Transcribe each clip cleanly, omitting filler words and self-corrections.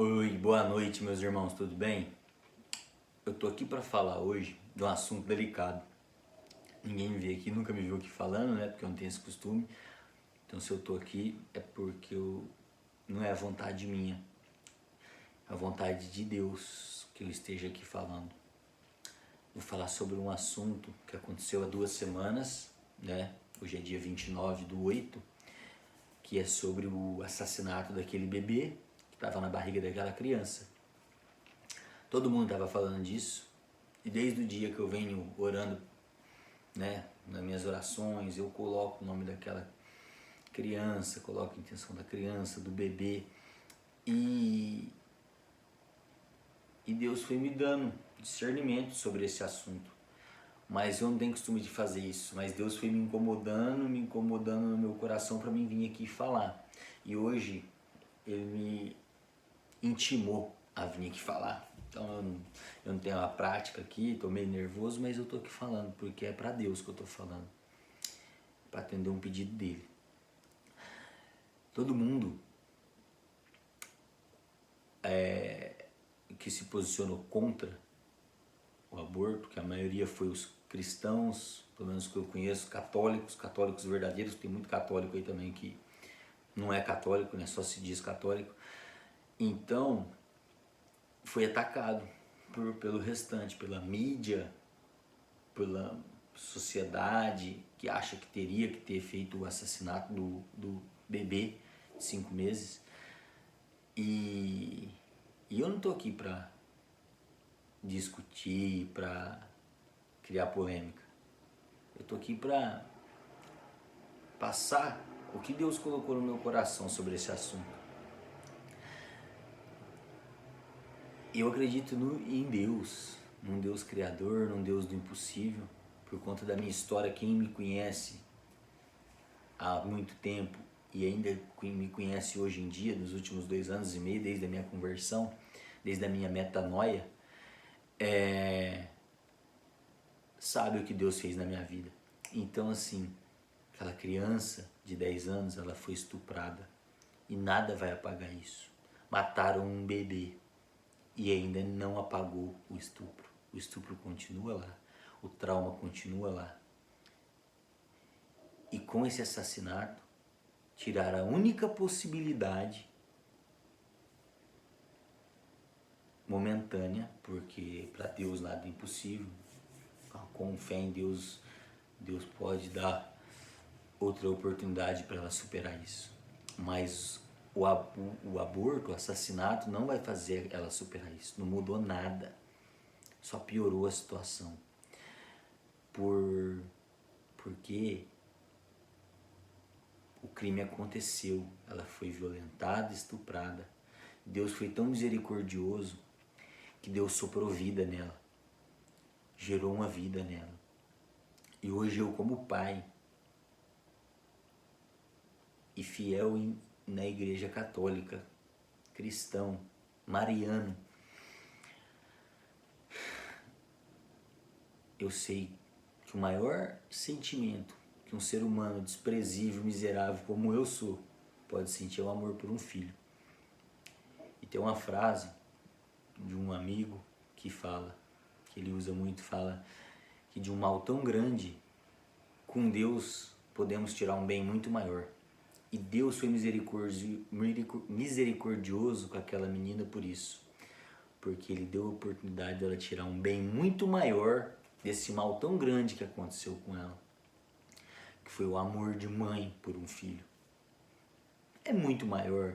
Oi, boa noite, meus irmãos, tudo bem? Eu tô aqui para falar hoje de um assunto delicado. Ninguém me vê aqui, nunca me viu aqui falando, né? Porque eu não tenho esse costume. Então, se eu tô aqui é porque não é a vontade minha, é a vontade de Deus que eu esteja aqui falando. Vou falar sobre um assunto que aconteceu há 2 semanas, né? Hoje é dia 29/8, que é sobre o assassinato daquele bebê que estava na barriga daquela criança. Todo mundo estava falando disso, e desde o dia que eu venho orando, né, nas minhas orações, eu coloco o nome daquela criança, coloco a intenção da criança, do bebê, e, e Deus foi me dando discernimento sobre esse assunto. Mas eu não tenho costume de fazer isso, mas Deus foi me incomodando no meu coração para mim vir aqui falar. E hoje Ele me intimou a vir aqui falar. Então eu não tenho a prática aqui, tô meio nervoso, mas eu tô aqui falando, porque é para Deus que eu tô falando, para atender um pedido dele. Todo mundo que se posicionou contra o aborto, que a maioria foi os cristãos, pelo menos que eu conheço, católicos verdadeiros, tem muito católico aí também que não é católico, né, só se diz católico. Então, foi atacado pelo restante, pela mídia, pela sociedade que acha que teria que ter feito o assassinato do bebê de 5 meses. E eu não tô aqui pra discutir, pra criar polêmica. Eu tô aqui pra passar o que Deus colocou no meu coração sobre esse assunto. Eu acredito em Deus, num Deus criador, num Deus do impossível. Por conta da minha história, quem me conhece há muito tempo e ainda me conhece hoje em dia, nos últimos 2 anos e meio, desde a minha conversão, desde a minha metanoia, sabe o que Deus fez na minha vida. Então, assim, aquela criança de 10 anos, ela foi estuprada e nada vai apagar isso. Mataram um bebê e ainda não apagou o estupro. O estupro continua lá, o trauma continua lá. E com esse assassinato, tiraram a única possibilidade momentânea, porque para Deus nada é impossível. Com fé em Deus, Deus pode dar outra oportunidade para ela superar isso. Mas o aborto, o assassinato não vai fazer ela superar isso. Não mudou nada. Só piorou a situação. Porque o crime aconteceu. Ela foi violentada, estuprada. Deus foi tão misericordioso que Deus soprou vida nela. Gerou uma vida nela. E hoje eu, como pai e fiel na igreja católica, cristão, mariano, eu sei que o maior sentimento que um ser humano desprezível, miserável como eu sou, pode sentir é o amor por um filho. E tem uma frase de um amigo que fala, que ele usa muito, fala que de um mal tão grande, com Deus podemos tirar um bem muito maior. E Deus foi misericordioso com aquela menina por isso. Porque Ele deu a oportunidade dela tirar um bem muito maior desse mal tão grande que aconteceu com ela. Que foi o amor de mãe por um filho. É muito maior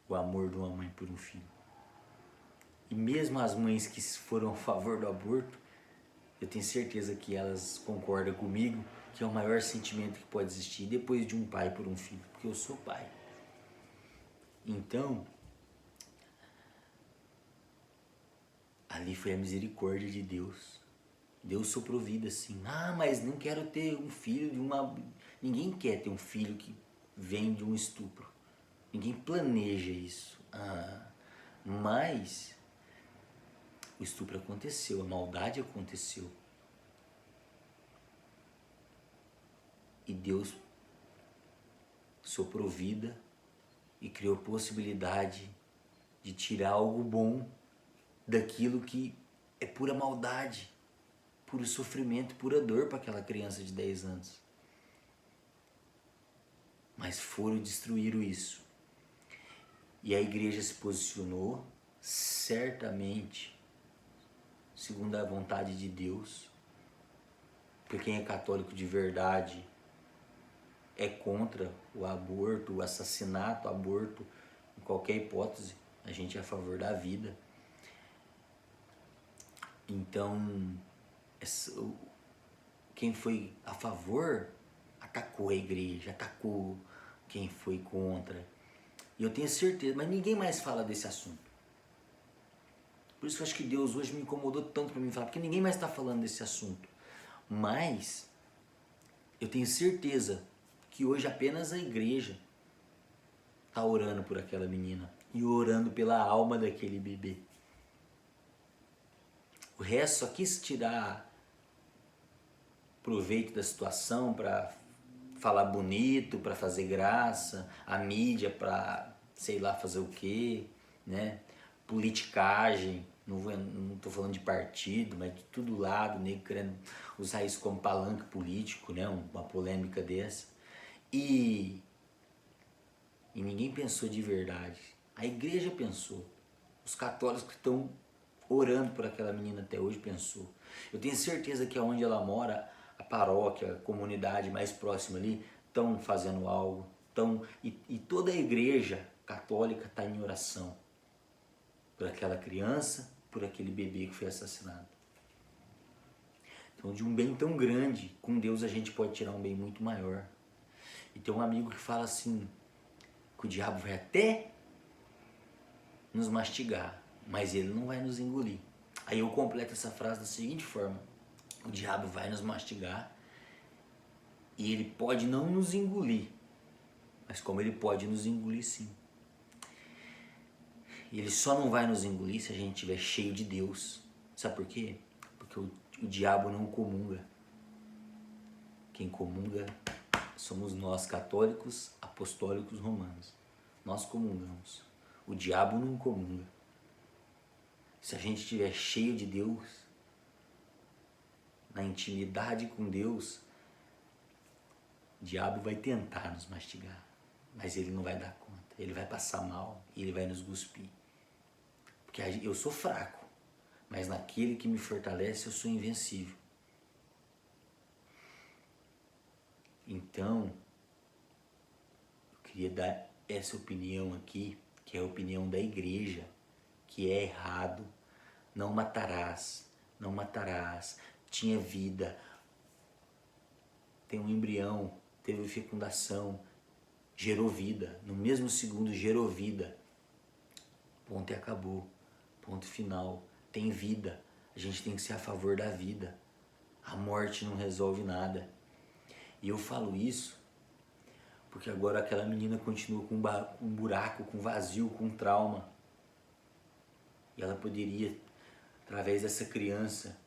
o amor de uma mãe por um filho. E mesmo as mães que foram a favor do aborto, eu tenho certeza que elas concordam comigo que é o maior sentimento que pode existir depois de um pai por um filho, porque eu sou pai. Então, ali foi a misericórdia de Deus. Deus soprou vida assim. Ah, mas não quero ter um filho de uma... Ninguém quer ter um filho que vem de um estupro. Ninguém planeja isso. Mas o estupro aconteceu, a maldade aconteceu. E Deus soprou vida e criou possibilidade de tirar algo bom daquilo que é pura maldade, puro sofrimento, pura dor para aquela criança de 10 anos. Mas destruíram isso. E a igreja se posicionou, certamente, segundo a vontade de Deus, porque quem é católico de verdade é contra o aborto, o assassinato, o aborto, em qualquer hipótese, a gente é a favor da vida. Então, quem foi a favor atacou a igreja, atacou quem foi contra. E eu tenho certeza, mas ninguém mais fala desse assunto. Por isso que eu acho que Deus hoje me incomodou tanto para mim falar, porque ninguém mais está falando desse assunto. Mas eu tenho certeza que hoje apenas a igreja está orando por aquela menina e orando pela alma daquele bebê. O resto só quis tirar proveito da situação para falar bonito, para fazer graça, a mídia para sei lá fazer o quê, né? Politicagem, não estou falando de partido, mas de todo lado, nego querendo usar isso como palanque político, né? Uma polêmica dessa. E ninguém pensou de verdade. A igreja pensou. Os católicos que estão orando por aquela menina até hoje pensou. Eu tenho certeza que onde ela mora, a paróquia, a comunidade mais próxima ali, estão fazendo algo. E toda a igreja católica está em oração por aquela criança, por aquele bebê que foi assassinado. Então, de um bem tão grande, com Deus a gente pode tirar um bem muito maior. E tem um amigo que fala assim, que o diabo vai até nos mastigar, mas ele não vai nos engolir. Aí eu completo essa frase da seguinte forma: o diabo vai nos mastigar e ele pode não nos engolir, mas como ele pode nos engolir sim. E ele só não vai nos engolir se a gente estiver cheio de Deus. Sabe por quê? Porque o diabo não comunga. Quem comunga somos nós, católicos, apostólicos, romanos. Nós comungamos. O diabo não comunga. Se a gente estiver cheio de Deus, na intimidade com Deus, o diabo vai tentar nos mastigar, mas ele não vai dar conta. Ele vai passar mal e ele vai nos cuspir. Porque eu sou fraco, mas naquele que me fortalece eu sou invencível. Então, eu queria dar essa opinião aqui, que é a opinião da igreja, que é errado. Não matarás, não matarás. Tinha vida, tem um embrião, teve fecundação, gerou vida, no mesmo segundo gerou vida. Ponto e acabou, ponto final. Tem vida, a gente tem que ser a favor da vida. A morte não resolve nada. E eu falo isso porque agora aquela menina continua com um buraco, com vazio, com trauma. E ela poderia, através dessa criança,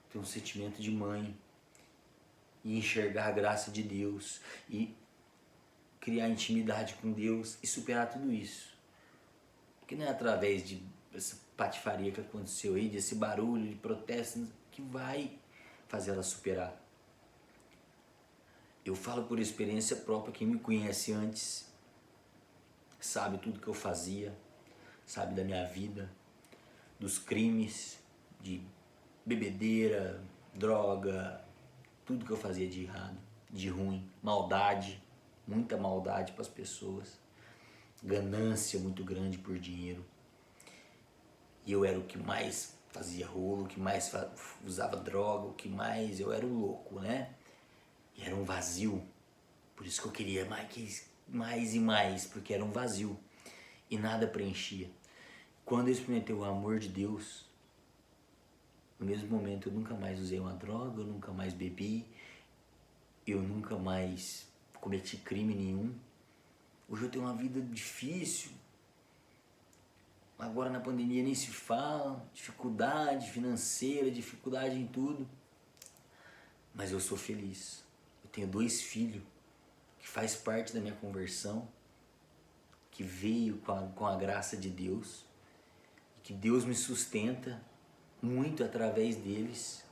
ter um sentimento de mãe e enxergar a graça de Deus e criar intimidade com Deus e superar tudo isso. Porque não é através dessa patifaria que aconteceu aí, desse barulho, de protesto, que vai fazer ela superar. Eu falo por experiência própria, quem me conhece antes sabe tudo que eu fazia, sabe da minha vida, dos crimes, de bebedeira, droga, tudo que eu fazia de errado, de ruim, maldade, muita maldade para as pessoas, ganância muito grande por dinheiro. E eu era o que mais fazia rolo, o que mais usava droga, o que mais, eu era o louco, né? E era um vazio, por isso que eu queria mais e mais, porque era um vazio e nada preenchia. Quando eu experimentei o amor de Deus, no mesmo momento eu nunca mais usei uma droga, eu nunca mais bebi, eu nunca mais cometi crime nenhum. Hoje eu tenho uma vida difícil, agora na pandemia nem se fala, dificuldade financeira, dificuldade em tudo, mas eu sou feliz. Eu tenho 2 filhos que faz parte da minha conversão, que veio com a graça de Deus, que Deus me sustenta muito através deles.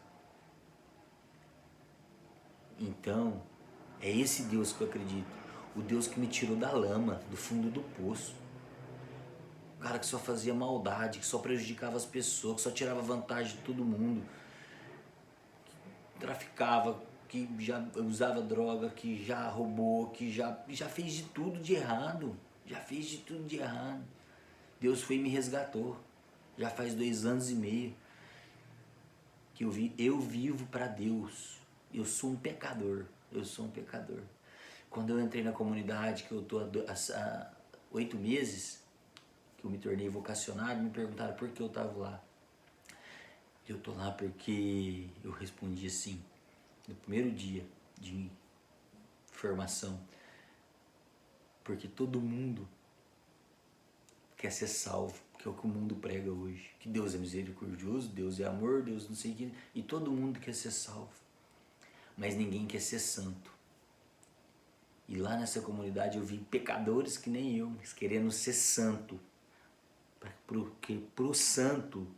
Então, é esse Deus que eu acredito, o Deus que me tirou da lama, do fundo do poço. O cara que só fazia maldade, que só prejudicava as pessoas, que só tirava vantagem de todo mundo, que traficava, que já usava droga, que já roubou, que já fez de tudo de errado. Já fez de tudo de errado. Deus foi e me resgatou. Já faz 2 anos e meio que eu vivo para Deus. Eu sou um pecador. Eu sou um pecador. Quando eu entrei na comunidade, que eu estou há 8 meses, que eu me tornei vocacionário, me perguntaram por que eu estava lá. Eu estou lá porque eu respondi assim, no primeiro dia de formação, porque todo mundo quer ser salvo, que é o que o mundo prega hoje, que Deus é misericordioso, Deus é amor, Deus não sei o que, e todo mundo quer ser salvo, mas ninguém quer ser santo. E lá nessa comunidade eu vi pecadores que nem eu, mas querendo ser santo, porque pro santo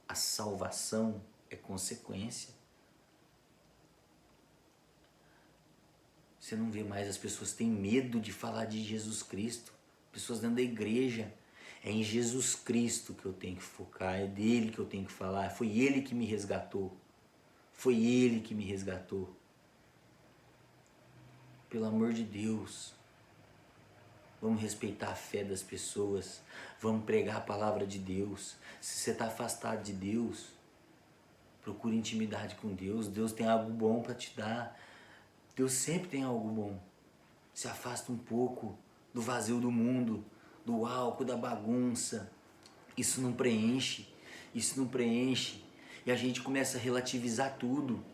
a salvação é consequência. Você não vê mais, as pessoas têm medo de falar de Jesus Cristo. Pessoas dentro da igreja. É em Jesus Cristo que eu tenho que focar, é dele que eu tenho que falar. Foi ele que me resgatou. Foi ele que me resgatou. Pelo amor de Deus. Vamos respeitar a fé das pessoas. Vamos pregar a palavra de Deus. Se você está afastado de Deus, procure intimidade com Deus. Deus tem algo bom para te dar. Deus sempre tem algo bom. Se afasta um pouco do vazio do mundo, do álcool, da bagunça. Isso não preenche. Isso não preenche. E a gente começa a relativizar tudo.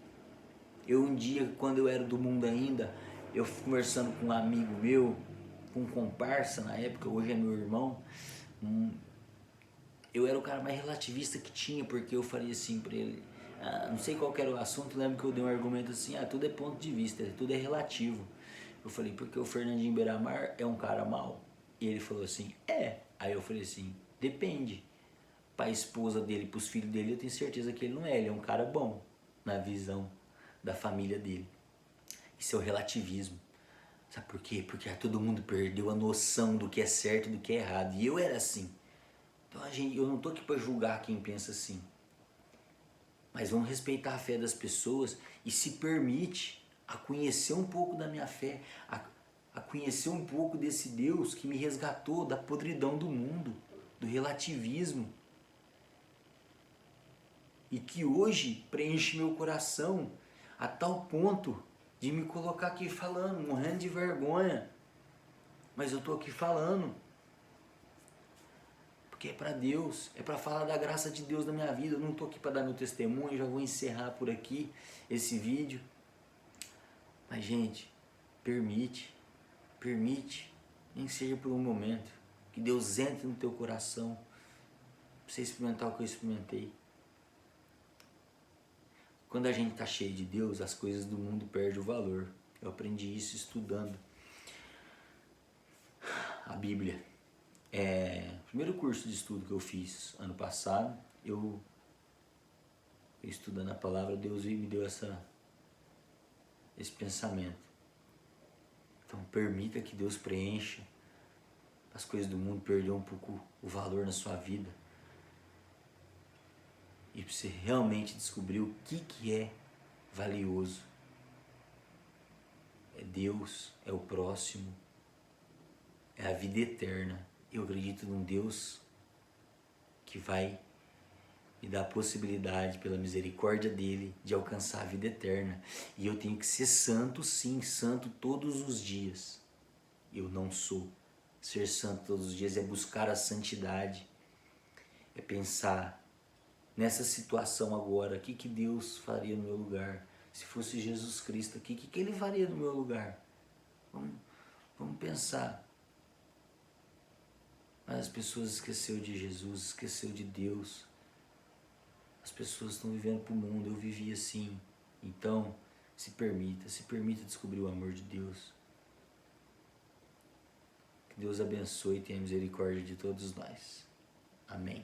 Eu um dia, quando eu era do mundo ainda, eu conversando com um amigo meu, com um comparsa na época, hoje é meu irmão, eu era o cara mais relativista que tinha, porque eu falei assim pra ele, não sei qual que era o assunto, lembro que eu dei um argumento assim, tudo é ponto de vista, tudo é relativo. Eu falei, porque o Fernandinho Beiramar é um cara mau? E ele falou assim, é. Aí eu falei assim, depende. Para a esposa dele, para os filhos dele, eu tenho certeza que ele não é, ele é um cara bom, na visão da família dele. Isso é o relativismo. Sabe por quê? Porque todo mundo perdeu a noção do que é certo e do que é errado. E eu era assim. Então eu não estou aqui para julgar quem pensa assim. Mas vamos respeitar a fé das pessoas e se permite a conhecer um pouco da minha fé, a conhecer um pouco desse Deus que me resgatou da podridão do mundo, do relativismo. E que hoje preenche meu coração a tal ponto de me colocar aqui falando, morrendo de vergonha. Mas eu estou aqui falando. Porque é para Deus, é para falar da graça de Deus na minha vida. Eu não estou aqui para dar meu testemunho, já vou encerrar por aqui esse vídeo. Mas gente, permite, nem que seja por um momento, que Deus entre no teu coração, para você experimentar o que eu experimentei. Quando a gente está cheio de Deus, as coisas do mundo perdem o valor. Eu aprendi isso estudando a Bíblia. O primeiro curso de estudo que eu fiz ano passado, eu estudando a palavra, Deus me deu esse pensamento. Então permita que Deus preencha as coisas do mundo, perder um pouco o valor na sua vida. E para você realmente descobrir o que é valioso. É Deus, é o próximo, é a vida eterna. Eu acredito num Deus que vai me dar a possibilidade, pela misericórdia dele, de alcançar a vida eterna. E eu tenho que ser santo, sim, santo todos os dias. Eu não sou. Ser santo todos os dias é buscar a santidade, é pensar nessa situação agora, o que Deus faria no meu lugar? Se fosse Jesus Cristo aqui, o que ele faria no meu lugar? Vamos pensar. Mas as pessoas esqueceram de Jesus, esqueceram de Deus. As pessoas estão vivendo para o mundo, eu vivi assim. Então, se permita descobrir o amor de Deus. Que Deus abençoe e tenha misericórdia de todos nós. Amém.